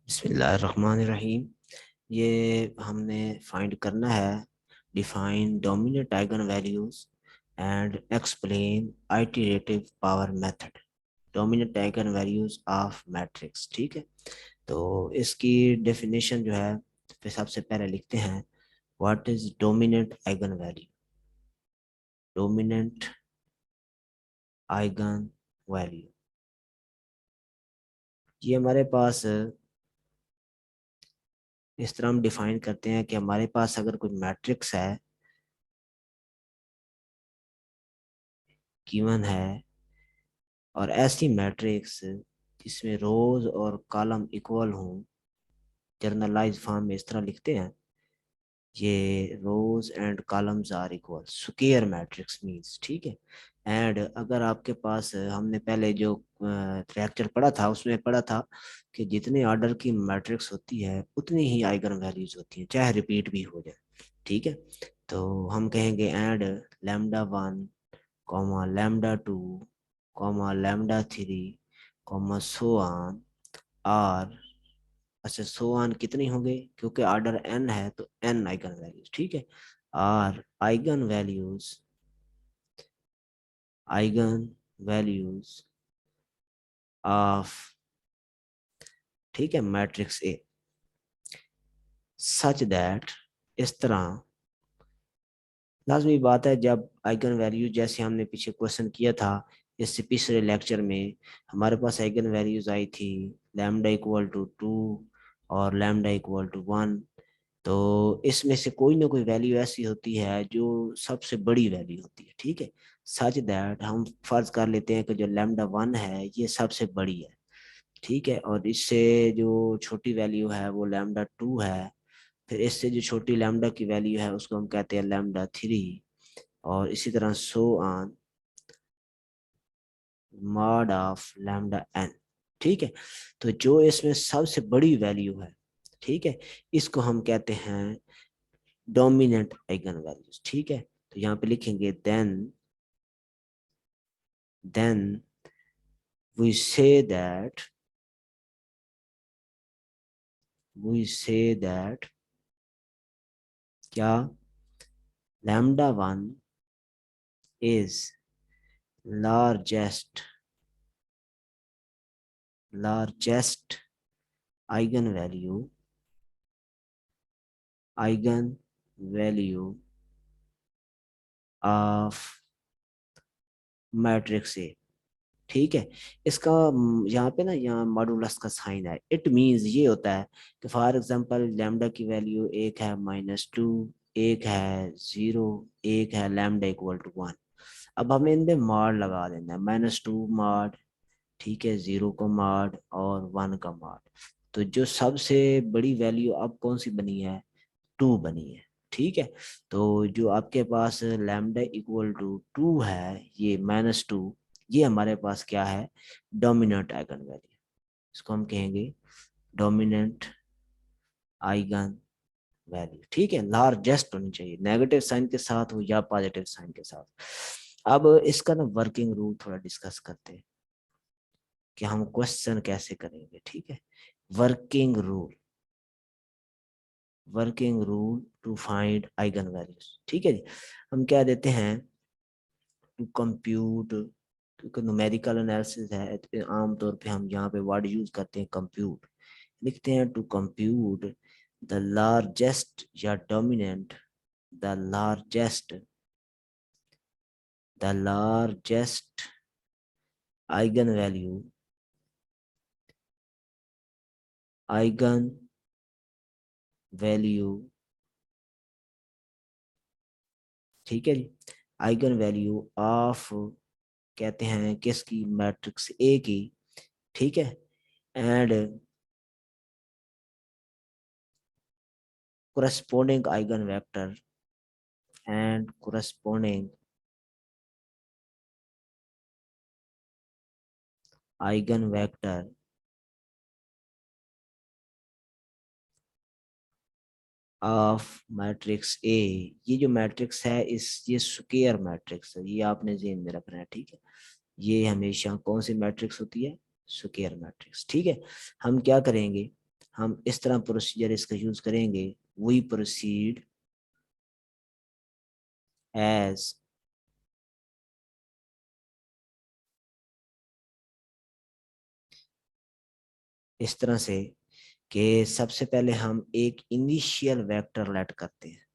बिस्मिल्लाहिर्रहमानिर्रहीम। ये हमने फाइंड करना है define dominant eigen values and explain iterative power method dominant eigen values of matrix. ठीक है, तो इसकी डेफिनेशन जो है फिर सबसे पहले लिखते हैं what is dominant eigen value. Dominant eigen value ये हमारे पास इस तरह हम डिफाइन करते हैं कि हमारे पास अगर कोई मैट्रिक्स है गिवन है और ऐसी मैट्रिक्स जिसमें रोज और कॉलम इक्वल हों, जर्नलाइज फॉर्म में इस तरह लिखते हैं ये rows and columns are equal square matrix means. ठीक है, एंड अगर आपके पास हमने पहले जो लेक्चर पढ़ा था उसमें पढ़ा था कि जितने ऑर्डर की मैट्रिक्स होती है उतनी ही आइगन वैल्यूज होती हैं चाहे रिपीट भी हो जाए। ठीक है, तो हम कहेंगे and lambda one comma lambda two comma lambda three comma so on are. अच्छा, सो ऑन कितनी हो गई क्योंकि ऑर्डर एन है तो एन आइगन वैल्यूज। ठीक है, are eigen values eigen values of, ठीक है, मैट्रिक्स ए सच दैट, इस तरह लाजमी बात है जब आइगन वैल्यू जैसे हमने पीछे क्वेश्चन किया था इससे पिछले लेक्चर में हमारे पास आइगन वैल्यूज आई थी लैम्डा इक्वल टू टू और लैम्डा इक्वल टू वन। तो इसमें से कोई ना कोई वैल्यू ऐसी होती है जो सबसे बड़ी वैल्यू होती है। ठीक है, सच दैट हम फर्ज कर लेते हैं कि जो लैम्डा वन है ये सबसे बड़ी है। ठीक है, और इससे जो छोटी वैल्यू है वो लैम्डा टू है। फिर इससे जो छोटी लैम्डा की वैल्यू है उसको हम कहते हैं लैम्डा थ्री, और इसी तरह so on mod of lambda n. ठीक है, तो जो इसमें सबसे बड़ी वैल्यू है, ठीक है, इसको हम कहते हैं डोमिनेंट आइगन वैल्यूज। ठीक है, तो यहाँ पे लिखेंगे देन वी से दैट क्या lambda one is largest largest eigen value eigen value of matrix A. ठीक है, इसका यहाँ पे ना यहाँ मॉडुलस का साइन है। इट मींस ये होता है कि फॉर एग्जांपल लैम्डा की वैल्यू एक है माइनस टू, एक है जीरो, एक है लैम्डा इक्वल टू वन। अब हमें इनमें मॉड लगा देना है माइनस टू मॉड, ठीक है, जीरो का मॉड और वन का मॉड। तो जो सबसे बड़ी वैल्यू अब कौन सी बनी है, टू बनी है। ठीक है, तो जो आपके पास लैम्डा इक्वल टू टू है ये माइनस टू, ये हमारे पास क्या है, डोमिनेंट आइगन वैल्यू। इसको हम कहेंगे डोमिनेंट आइगन वैल्यू। ठीक है, लार्जेस्ट होनी चाहिए, नेगेटिव साइन के साथ हो या पॉजिटिव साइन के साथ। अब इसका ना वर्किंग रूल थोड़ा डिस्कस करते हैं कि हम क्वेश्चन कैसे करेंगे। ठीक है, working rule working rule to find eigen values. ठीक है जी, हम क्या देते हैं टू कंप्यूट, क्योंकि न्यूमेरिकल एनालिसिस है तो आमतौर पे हम यहाँ पे वर्ड यूज करते हैं कंप्यूट। लिखते हैं टू कंप्यूट द लार्जेस्ट या dominant the largest the largest eigen value eigen value. ठीक है जी, आइगन वैल्यू ऑफ, कहते हैं किसकी, मैट्रिक्स ए की। ठीक है, and corresponding eigenvector and corresponding eigenvector of matrix A. ये जो मैट्रिक्स है इस ये स्क्वायर मैट्रिक्स है, ये आपने ज़हन में रखना है। ठीक है, ये हमेशा कौन सी मैट्रिक्स होती है, स्क्वायर मैट्रिक्स। ठीक है, हम क्या करेंगे, हम इस तरह प्रोसीजर इसका यूज करेंगे, वी प्रोसीड एज इस तरह से कि सबसे पहले हम एक इनिशियल वेक्टर लेट करते हैं,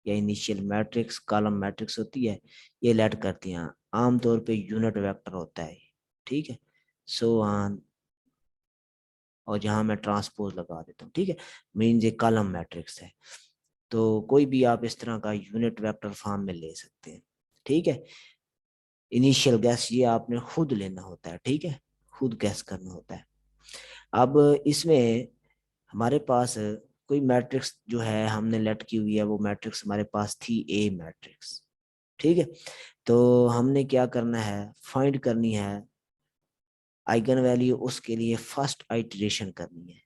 या इनिशियल मैट्रिक्स, कॉलम मैट्रिक्स होती है, ये लेट करती हैं। आमतौर पे यूनिट वेक्टर होता है, ठीक है, सो ऑन, और जहां मैं ट्रांसपोज लगा देता हूँ, ठीक है, मीन्स ये कॉलम मैट्रिक्स है। तो कोई भी आप इस तरह का यूनिट वेक्टर फॉर्म में ले सकते हैं, ठीक है। इनिशियल गैस ये आपने खुद लेना होता है, ठीक है, खुद गैस करना होता है। अब इसमें हमारे पास कोई मैट्रिक्स जो है हमने लेट की हुई है, वो मैट्रिक्स हमारे पास थी ए मैट्रिक्स, ठीक है। तो हमने क्या करना है, फाइंड करनी है आइगन वैल्यू, उसके लिए फर्स्ट आइटरेशन करनी है।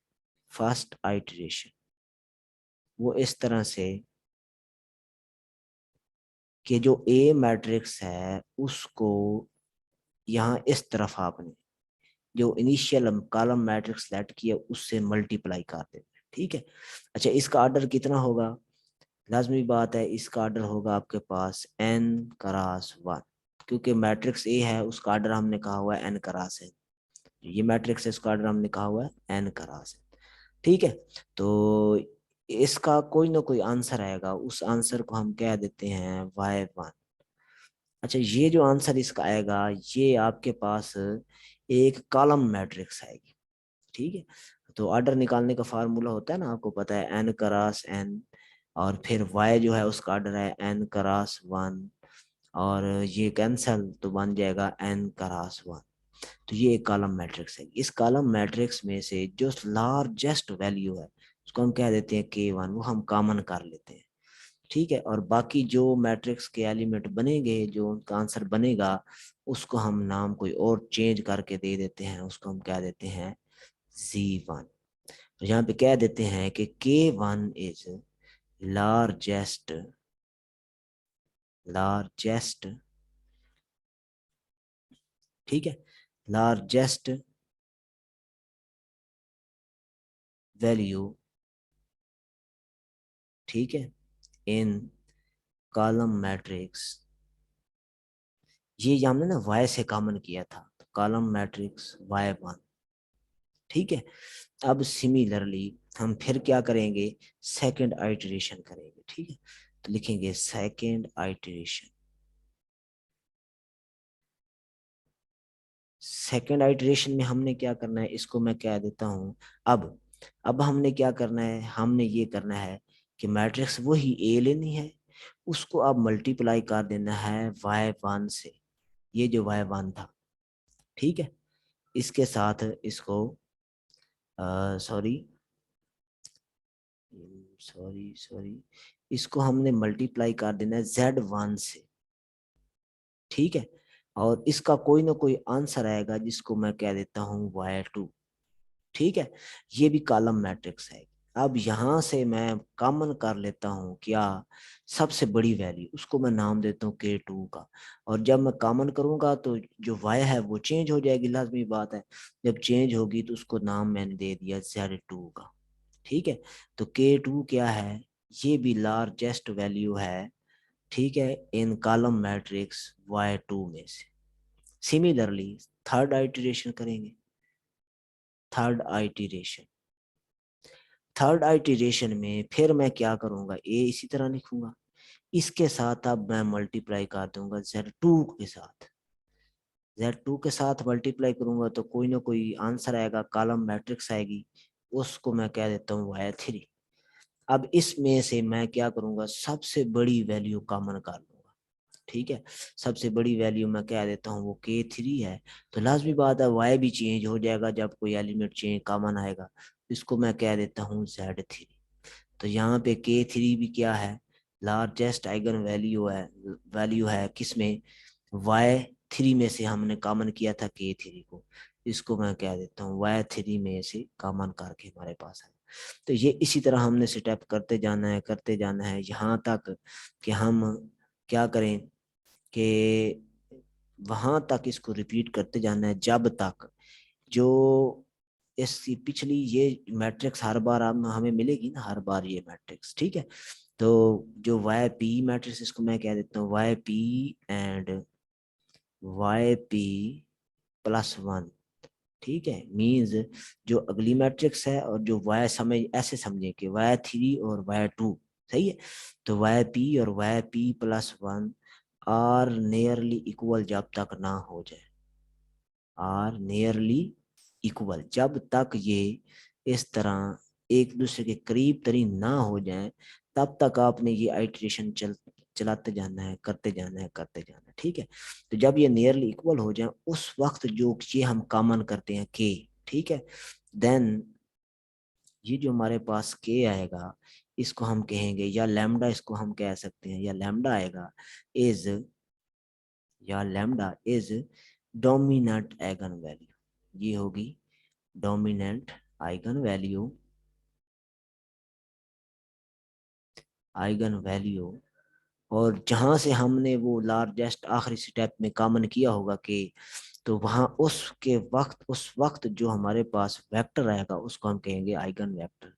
फर्स्ट आइटरेशन वो इस तरह से कि जो ए मैट्रिक्स है उसको यहाँ इस तरफ आपने जो इनिशियल कॉलम मैट्रिक्स सेलेक्ट किया उससे मल्टीप्लाई कर देना है, ठीक है। अच्छा, इसका ऑर्डर कितना होगा, लाजमी बात है इसका ऑर्डर होगा आपके पास n क्रॉस 1, क्योंकि मैट्रिक्स ए है उसका ऑर्डर हमने कहा हुआ है n क्रॉस है, ये मैट्रिक्स है इसका ऑर्डर हमने कहा हुआ है n क्रॉस है, ठीक है। तो इसका कोई ना कोई आंसर आएगा, उस आंसर को हम कह देते हैं y1। अच्छा, ये जो आंसर इसका आएगा ये आपके पास एक कॉलम मैट्रिक्स आएगी, ठीक है। तो ऑर्डर निकालने का फार्मूला होता है ना, आपको पता है एन क्रॉस एन, और फिर वाई जो है उसका ऑर्डर है एन क्रॉस 1, और ये कैंसल तो बन जाएगा एन क्रॉस 1। तो ये एक कॉलम मैट्रिक्स है। इस कॉलम मैट्रिक्स में से जो लार्जेस्ट वैल्यू है उसको हम कह देते हैं K1, वो हम कॉमन कर लेते हैं, ठीक है। और बाकी जो मैट्रिक्स के एलिमेंट बनेंगे, जो उनका आंसर बनेगा, उसको हम नाम कोई और चेंज करके दे देते हैं, उसको हम कह देते हैं Z1। तो यहाँ पे कह देते हैं कि K1 इज लार्जेस्ट लार्जेस्ट ठीक है, लार्जेस्ट वैल्यू, ठीक है, इन कॉलम मैट्रिक्स। ये हमने ना y से कॉमन किया था, तो कॉलम मैट्रिक्स y1, ठीक है। अब सिमिलरली हम फिर क्या करेंगे, सेकंड आइटरेशन करेंगे, ठीक है। तो लिखेंगे सेकंड आइटरेशन। सेकंड आइटरेशन में हमने क्या करना है, इसको मैं कह देता हूं अब हमने क्या करना है, हमने ये करना है कि मैट्रिक्स वही ए लेनी है, उसको अब मल्टीप्लाई कर देना है y1 से, ये जो y1 था, ठीक है। इसके साथ इसको सॉरी सॉरी सॉरी इसको हमने मल्टीप्लाई कर देना है z1 से, ठीक है। और इसका कोई ना कोई आंसर आएगा जिसको मैं कह देता हूँ y2, ठीक है। ये भी कॉलम मैट्रिक्स है। अब यहां से मैं कॉमन कर लेता हूँ क्या, सबसे बड़ी वैल्यू, उसको मैं नाम देता हूँ K2 का। और जब मैं कॉमन करूंगा तो जो y है वो चेंज हो जाएगी, लाजमी बात है, जब चेंज होगी तो उसको नाम मैंने दे दिया Z2 का, ठीक है। तो K2 क्या है, ये भी लार्जेस्ट वैल्यू है, ठीक है, इन कॉलम मैट्रिक्स y2 में से। सिमिलरली थर्ड आइटरेशन करेंगे, थर्ड आइटरेशन थर्ड आइटरेशन में फिर मैं क्या करूंगा, ए इसी तरह लिखूंगा, इसके साथ अब मैं मल्टीप्लाई कर दूंगा Z2 के साथ। Z2 के साथ मल्टीप्लाई करूंगा तो कोई ना कोई आंसर आएगा, कॉलम मैट्रिक्स आएगी, उसको मैं कह देता हूँ y3। अब इसमें से मैं क्या करूंगा, सबसे बड़ी वैल्यू कॉमन कर लूंगा, ठीक है। सबसे बड़ी वैल्यू मैं कह देता हूँ वो K3 है। तो लाजमी बात है y भी चेंज हो जाएगा जब कोई एलिमेंट चेंज कॉमन आएगा, इसको मैं कह देता हूँ Z3। तो यहाँ पे K3 भी क्या है, लार्जेस्ट आइगन वैल्यू है किसमें, y3 में से हमने कॉमन किया था K3 को, इसको मैं कह देता हूँ y3 में से कॉमन करके हमारे पास है। तो ये इसी तरह हमने स्टेप करते जाना है यहाँ तक कि हम क्या करें कि वहां तक इसको रिपीट करते जाना है जब तक जो इसकी पिछली ये मैट्रिक्स हर बार आप हमें मिलेगी ना, हर बार ये मैट्रिक्स, ठीक है। तो जो वाई पी मैट्रिक्स, इसको मैं कह देता हूँ Y P and Y P plus one, ठीक है। मीन्स जो अगली मैट्रिक्स है और जो वाई समझ ऐसे समझे कि वाई थ्री और वाई टू, सही है। तो वाई पी और Y P plus one are nearly equal जब तक ना हो जाए, आर नियरली इक्वल, जब तक ये इस तरह एक दूसरे के करीब तरीब ना हो जाए, तब तक आपने ये आइट्रेशन चलाते जाना है, करते जाना है, करते जाना है, ठीक है। तो जब ये नियरली इक्वल हो जाए उस वक्त जो ये हम कॉमन करते हैं के, ठीक है, देन ये जो हमारे पास के आएगा इसको हम कहेंगे, या लैम्डा इसको हम कह सकते हैं, या लैम्डा आएगा इज, या lambda is dominant eigen value. ये होगी dominant eigen value, eigen value. और जहां से हमने वो लार्जेस्ट आखिरी स्टेप में कॉमन किया होगा कि, तो वहां उसके वक्त, उस वक्त जो हमारे पास वेक्टर आएगा उसको हम कहेंगे आइगन वेक्टर,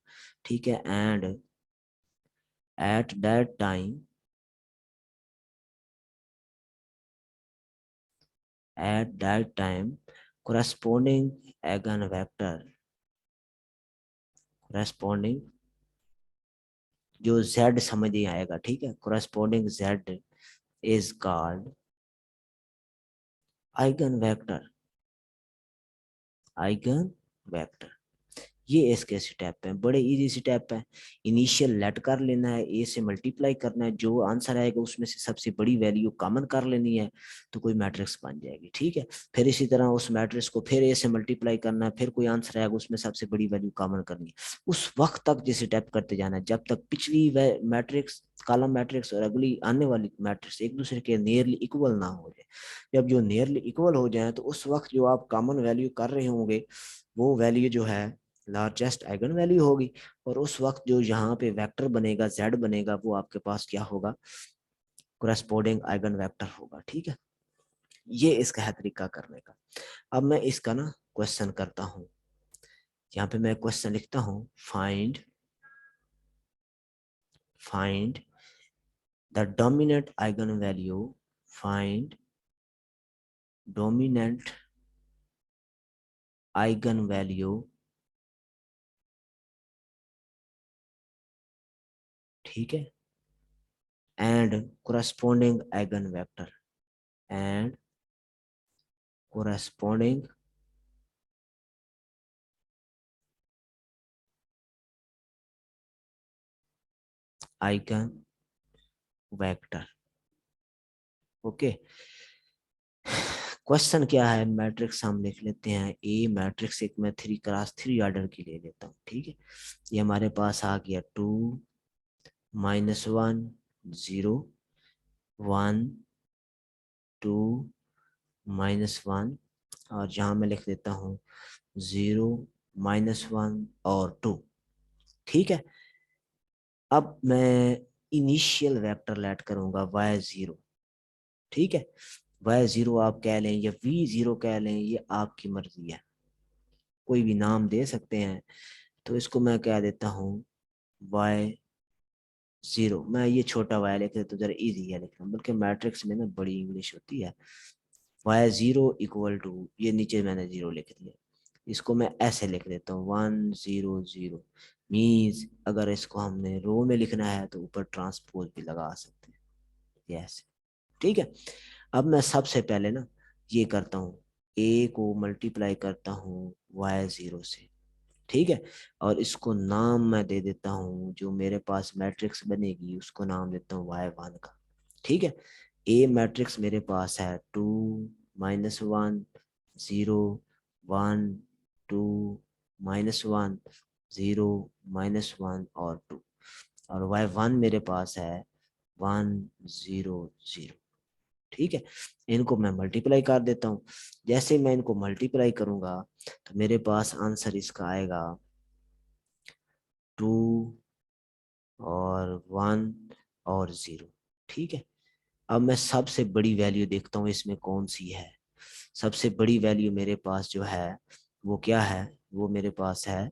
ठीक है। And at that time, at that time corresponding eigenvector, corresponding जो z समझ ही आएगा, ठीक है, corresponding z is called eigenvector, eigenvector। ये इसके स्टेप हैं, बड़े इजी स्टेप हैं। इनिशियल लेट कर लेना है, ए से मल्टीप्लाई करना है, जो आंसर आएगा उसमें से सबसे बड़ी वैल्यू कॉमन कर लेनी है, तो कोई मैट्रिक्स बन जाएगी, ठीक है। फिर इसी तरह उस मैट्रिक्स को फिर ए से मल्टीप्लाई करना है, फिर कोई आंसर आएगा उसमें सबसे बड़ी वैल्यू कॉमन करनी है। उस वक्त तक जिस स्टेप करते जाना है जब तक पिछली मैट्रिक्स, कॉलम मैट्रिक्स और अगली आने वाली मैट्रिक्स एक दूसरे के नियरली इक्वल ना हो जाए। जब जो नियरली इक्वल हो जाए तो उस वक्त जो आप कॉमन वैल्यू कर रहे होंगे वो वैल्यू जो है लार्जेस्ट आइगन वैल्यू होगी। और उस वक्त जो यहाँ पे वेक्टर बनेगा, z बनेगा, वो आपके पास क्या होगा, कोरेस्पोंडिंग आइगन वेक्टर होगा, ठीक है। ये इसका है तरीका करने का। अब मैं इसका ना क्वेश्चन करता हूँ। यहाँ पे मैं क्वेश्चन लिखता हूँ, find find the dominant eigen value, find dominant eigen value, ठीक है, and corresponding eigen vector, and corresponding eigen vector. Okay, question क्या है, मैट्रिक्स हम लिख लेते हैं ए मैट्रिक्स, एक मैं 3x3 ऑर्डर की ले लेता हूँ, ठीक है। ये हमारे पास आ गया 2 -1 0 1 2 -1, और जहाँ मैं लिख देता हूँ 0 -1 और 2, ठीक है। अब मैं इनिशियल वेक्टर लेट करूंगा y0, ठीक है। y0 आप कह लें या v0 कह लें, ये आपकी मर्जी है, कोई भी नाम दे सकते हैं। तो इसको मैं कह देता हूँ y0, मैं ये छोटा y लिख देता हूँ, जरा इजी है लिखना, बल्कि मैट्रिक्स में ना बड़ी इंग्लिश होती है। y0 इक्वल टू, ये नीचे मैंने 0 लिख दिया, इसको मैं ऐसे लिख देता हूँ 1 0 0। मीन्स अगर इसको हमने रो में लिखना है तो ऊपर ट्रांसपोज भी लगा सकते हैं, यस, ठीक है। अब मैं सबसे पहले ना ये करता हूँ, a को मल्टीप्लाई करता हूँ y0 से, ठीक है। और इसको नाम मैं दे देता हूँ, जो मेरे पास मैट्रिक्स बनेगी उसको नाम देता हूँ y1 का, ठीक है। ए मैट्रिक्स मेरे पास है 2 -1 0 1 2 -1 0 -1 और 2, और y1 मेरे पास है 1 0 0, ठीक है। इनको मैं मल्टीप्लाई कर देता हूँ। जैसे मैं इनको मल्टीप्लाई करूंगा तो मेरे पास आंसर इसका आएगा 2 और 1 और 0, ठीक है। अब मैं सबसे बड़ी वैल्यू देखता हूँ इसमें कौन सी है। सबसे बड़ी वैल्यू मेरे पास जो है वो क्या है, वो मेरे पास है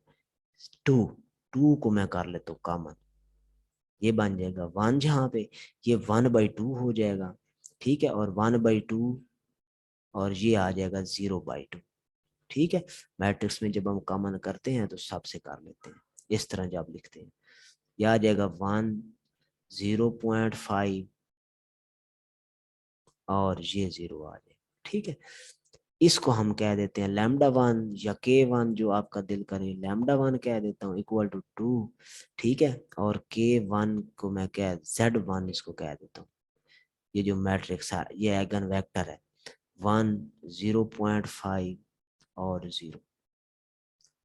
2। 2 को मैं कर लेता हूँ कॉमन, ये बन जाएगा 1 जहाँ पे, ये 1/2 हो जाएगा, ठीक है, और 1/2 और ये आ जाएगा 0/2, ठीक है। मैट्रिक्स में जब हम कॉमन करते हैं तो सबसे कर लेते हैं, इस तरह जब लिखते हैं, ये आ जाएगा 1, 0.5 और ये 0 आ जाएगा, ठीक है। इसको हम कह देते हैं λ1 या k1, जो आपका दिल करे, λ1 कह देता हूँ इक्वल टू 2, ठीक है, और k1 को मैं कह z1 इसको कह देता हूँ। ये जो मैट्रिक्स है ये एगन वेक्टर है, 1, 0.5 और 0,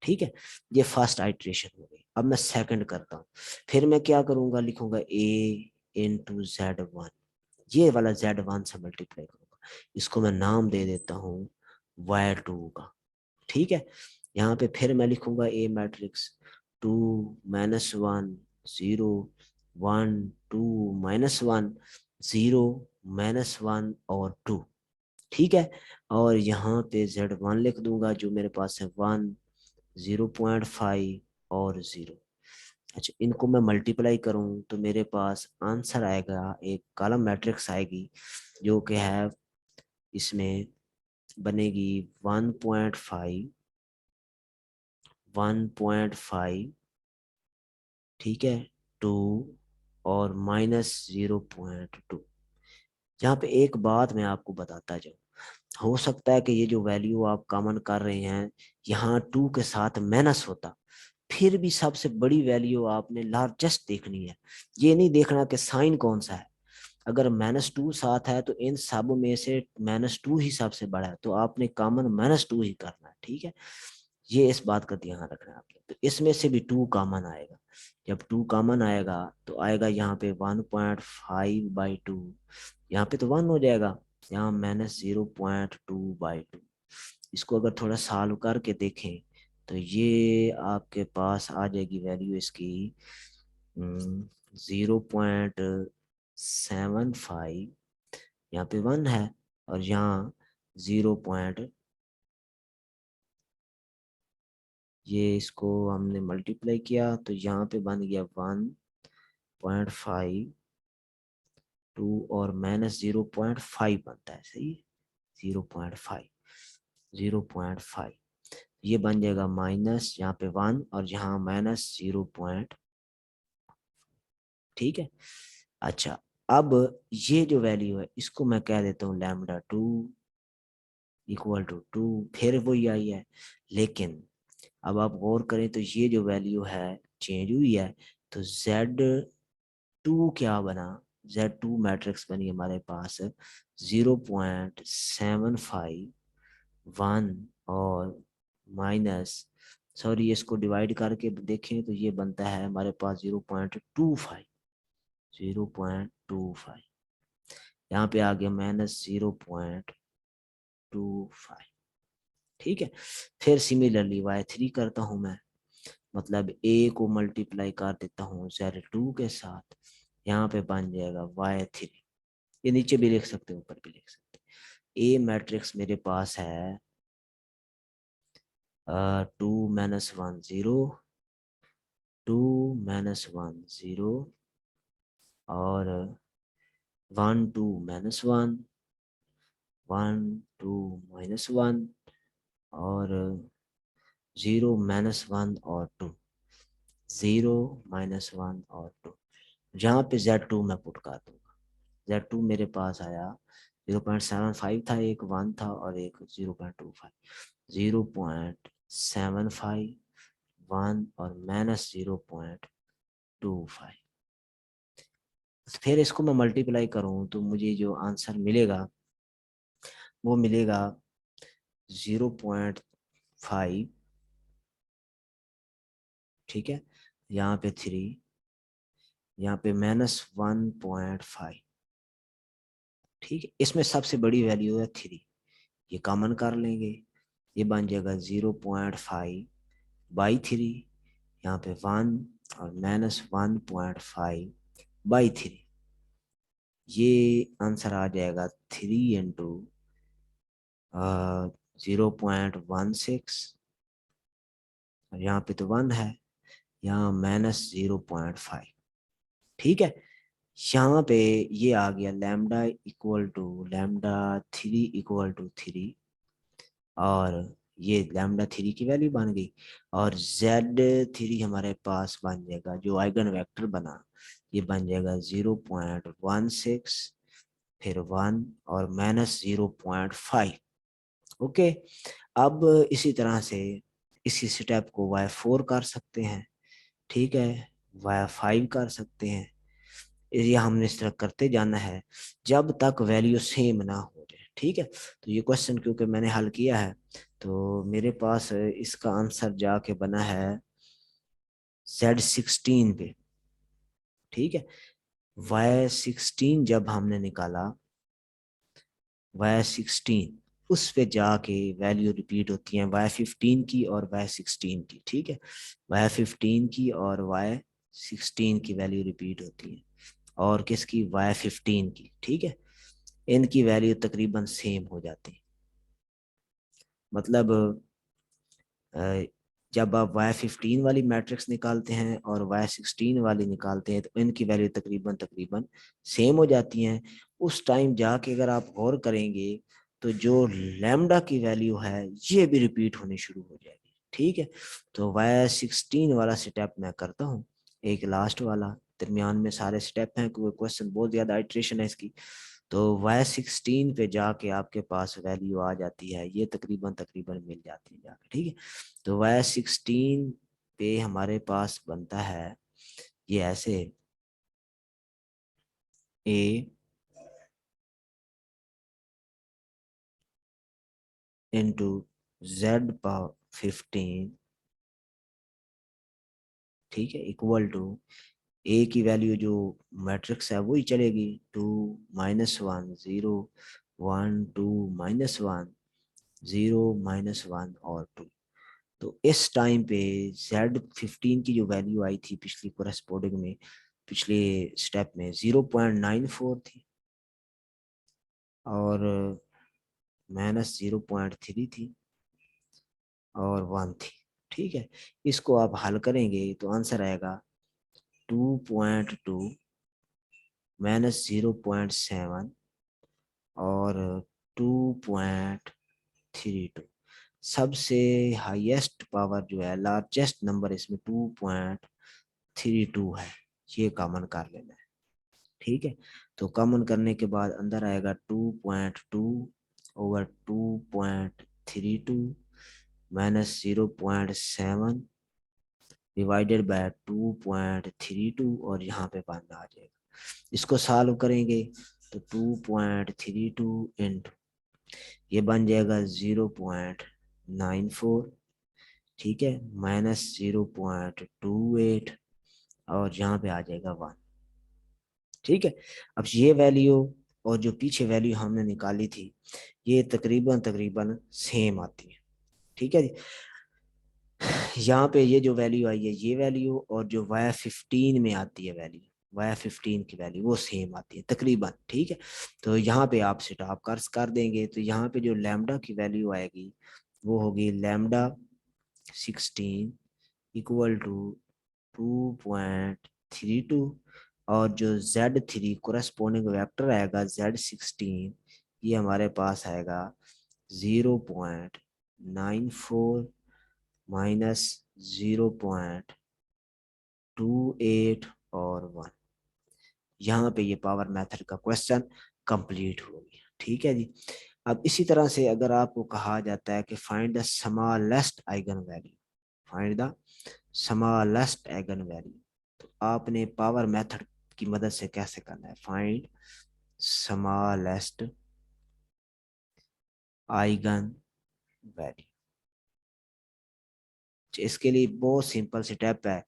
ठीक है। ये फर्स्ट आइट्रेशन हो गई। अब मैं सेकंड करता हूँ, फिर मैं क्या करूंगा, लिखूंगा a × z1, ये वाला z1 से मल्टीप्लाई करूंगा, इसको मैं नाम दे देता हूँ y2 का, ठीक है। यहाँ पे फिर मैं लिखूंगा ए मैट्रिक्स 2, -1, 0, 1, 2, -1, 0, -1 और 2, ठीक है। और यहाँ पे z1 लिख दूंगा जो मेरे पास है 1, 0.5 और 0। अच्छा, इनको मैं मल्टीप्लाई करूं तो मेरे पास आंसर आएगा, एक कॉलम मैट्रिक्स आएगी जो कि है, इसमें बनेगी 1.5, 1.5, ठीक है, 2 और -0.2। यहाँ पे एक बात मैं आपको बताता जाऊँ, हो सकता है कि ये जो वैल्यू आप कॉमन कर रहे हैं यहाँ 2 के साथ माइनस होता, फिर भी सबसे बड़ी वैल्यू आपने लार्जेस्ट देखनी है, ये नहीं देखना कि साइन कौन सा है। अगर -2 साथ है तो इन सब में से -2 ही सबसे बड़ा है, तो आपने कॉमन -2 ही करना है, ठीक है। ये इस बात का ध्यान रखना है आपने। तो इसमें से भी 2 कॉमन आएगा, जब 2 कॉमन आएगा तो आएगा यहाँ पे 1.5/2, यहाँ पे तो 1 हो जाएगा, यहाँ -0.2/2। इसको अगर थोड़ा सॉल्व करके देखें तो ये आपके पास आ जाएगी वैल्यू इसकी 0.75, यहाँ पे 1 है और यहाँ 0 पॉइंट, ये इसको हमने मल्टीप्लाई किया तो यहाँ पे बन गया 1.52 और -0.5 बनता है, सही है, 0.5, 0.5, ये बन जाएगा माइनस यहाँ पे 1 और यहाँ -0, ठीक है। अच्छा, अब ये जो वैल्यू है इसको मैं कह देता हूँ λ2 = 2, फिर वही आई है, लेकिन अब आप गौर करें तो ये जो वैल्यू है चेंज हुई है, तो Z2 क्या बना, Z2 मैट्रिक्स बनी हमारे पास 0.751 और माइनस, सॉरी इसको डिवाइड करके देखें तो ये बनता है हमारे पास 0.25, 0.25, यहाँ पे आ गया -0.25, ठीक है। फिर सिमिलरली y3 करता हूं मैं, मतलब a को मल्टीप्लाई कर देता हूँ Z2 के साथ, यहाँ पे बन जाएगा y3, ये नीचे भी लिख सकते हो ऊपर भी लिख सकते हैं। a मैट्रिक्स मेरे पास है 2 -1 0, 2 -1 0 और 1 2 -1, 1 2 -1 और 0 -1 और 2, 0 -1 और 2, जहाँ पे Z2 मैं पुट कर दूंगा। Z2 मेरे पास आया 0.75 था, एक 1 था और एक 0.25, 0.75, 1 और -0.25। फिर इसको मैं मल्टीप्लाई करूं तो मुझे जो आंसर मिलेगा वो मिलेगा 0.5, ठीक है, यहाँ पे 3, यहाँ पे -1.5, ठीक है। इसमें सबसे बड़ी वैल्यू है 3, ये कॉमन कर लेंगे, ये बन जाएगा 0.5/3, यहाँ पे 1 और -1.5/3, ये आंसर आ जाएगा 3 × 0.16 और यहाँ पे तो 1 है, यहाँ -0.5। ठीक है, यहाँ पे ये आ गया लैम्डा इक्वल टू लैम्डा 3 और ये लैम्डा 3 की वैल्यू बन गई। और Z3 हमारे पास बन जाएगा, जो आइगन वेक्टर बना ये बन जाएगा 0.16, फिर 1 और -0.5। ओके, अब इसी तरह से इसी स्टेप को Y4 कर सकते हैं, ठीक है, Y5 कर सकते हैं। ये हमने इस तरह करते जाना है जब तक वैल्यू सेम ना हो जाए। ठीक है, तो ये क्वेश्चन क्योंकि मैंने हल किया है तो मेरे पास इसका आंसर जाके बना है Z16 पे। ठीक है, Y16 जब हमने निकाला, Y16 उस पे जाके वैल्यू रिपीट होती है Y15 की और Y16 की। ठीक है, Y15 की और Y16 की वैल्यू रिपीट होती है, और किसकी, Y15 की। ठीक है, इनकी वैल्यू तकरीबन सेम हो जाती है। मतलब जब आप Y15 वाली मैट्रिक्स निकालते हैं और Y16 वाली निकालते हैं तो इनकी वैल्यू तकरीबन तकरीबन सेम हो जाती हैं। उस टाइम जाके अगर आप गौर करेंगे तो जो लैम्डा की वैल्यू है ये भी रिपीट होनी शुरू हो जाएगी। ठीक है, तो Y16 वाला स्टेप मैं करता हूँ, एक लास्ट वाला, दरमियान में सारे स्टेप हैं क्योंकि क्वेश्चन बहुत ज़्यादा आइट्रेशन है इसकी। तो Y16 पे जाके आपके पास वैल्यू आ जाती है, ये तकरीबन तकरीबन मिल जाती है जाके। ठीक है, तो Y16 पे हमारे पास बनता है ये ऐसे, A इंटू Z15, ठीक है, इक्वल टू ए की वैल्यू जो मैट्रिक्स है वही चलेगी, 2 -1 0 1 2 -1 0 -1 और 2। तो इस टाइम पे Z15 की जो वैल्यू आई थी पिछली कोरेस्पोंडिंग में, पिछले स्टेप में 0.94 थी और -0.3 थी और 1 थी। ठीक है, इसको आप हल करेंगे तो आंसर आएगा 2.2 -0.7 और 2.32। सबसे हाईएस्ट पावर जो है, लार्जेस्ट नंबर इसमें 2.32 है, ये कॉमन कर लेना है। ठीक है, तो कॉमन करने के बाद अंदर आएगा 2.2/2.32 -0.7 डिवाइडेड बाय 2.32 और यहाँ पे बनना आ जाएगा। इसको सॉल्व करेंगे तो 2.32 इंटू ये बन जाएगा 0.94, ठीक है, -0.28 और यहाँ पे आ जाएगा 1। ठीक है, अब ये वैल्यू और जो पीछे वैल्यू हमने निकाली थी ये तकरीबन तकरीबन सेम आती है। ठीक है जी, यहाँ पे ये जो वैल्यू आई है ये वैल्यू और जो Y15 में आती है वैल्यू, Y15 की वैल्यू वो सेम आती है तकरीबन। ठीक है, तो यहाँ पे आप स्टॉप कर देंगे तो यहाँ पे जो लैम्डा की वैल्यू आएगी वो होगी लैम्डा 16 इक्वल टू 2.32 और जो Z3 कोरेस्पोंडिंग वेक्टर आएगा Z16 ये हमारे पास आएगा 0.94 -0.28 और 1। यहाँ पे ये पावर मेथड का क्वेश्चन कंप्लीट हो गया। ठीक है जी, अब इसी तरह से अगर आपको कहा जाता है कि find the smallest eigen value, find the smallest eigen value, तो आपने पावर मेथड की मदद से कैसे करना है, फाइंड स्मॉलेस्ट आइगन वैल्यू। इसके लिए बहुत सिंपल स्टेप है,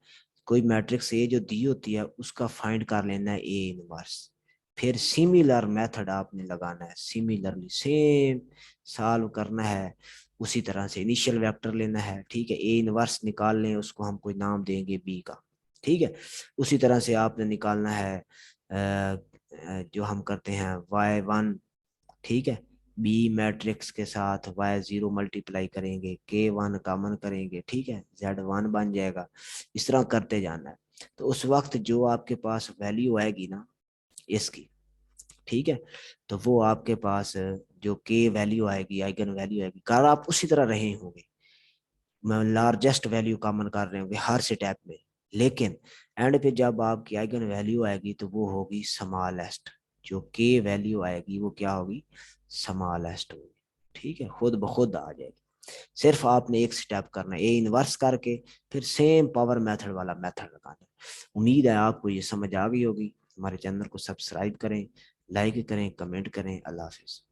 कोई मैट्रिक्स ए जो दी होती है उसका फाइंड कर लेना है ए इनवर्स, फिर सिमिलर मेथड आपने लगाना है, सिमिलरली सेम सॉल्व करना है। उसी तरह से इनिशियल वेक्टर लेना है, ठीक है, ए इनवर्स निकाल लें, उसको हम कोई नाम देंगे बी का। ठीक है, उसी तरह से आपने निकालना है जो हम करते हैं Y1, ठीक है, बी मैट्रिक्स के साथ वाई जीरो मल्टीप्लाई करेंगे, के वन कॉमन करेंगे, ठीक है, जेड वन बन जाएगा। इस तरह करते जाना है। तो उस वक्त जो आपके पास वैल्यू आएगी ना इसकी, ठीक है, तो वो आपके पास जो के वैल्यू आएगी, आइगन वैल्यू आएगी, अगर आप उसी तरह रहे होंगे, लार्जेस्ट वैल्यू कॉमन कर रहे होंगे हर स्टेप में, लेकिन एंड पे जब आपकी आइगन वैल्यू आएगी तो वो होगी स्मॉलेस्ट, जो के वैल्यू आएगी वो क्या होगी, स्मॉलेस्ट होगी, ठीक है, खुद ब खुद आ जाएगी। सिर्फ आपने एक स्टेप करना है, ए इनवर्स करके फिर सेम पावर मेथड वाला मेथड लगाना है। उम्मीद है आपको ये समझ आ गई होगी। हमारे चैनल को सब्सक्राइब करें, लाइक करें, कमेंट करें। अल्लाह हाफिज।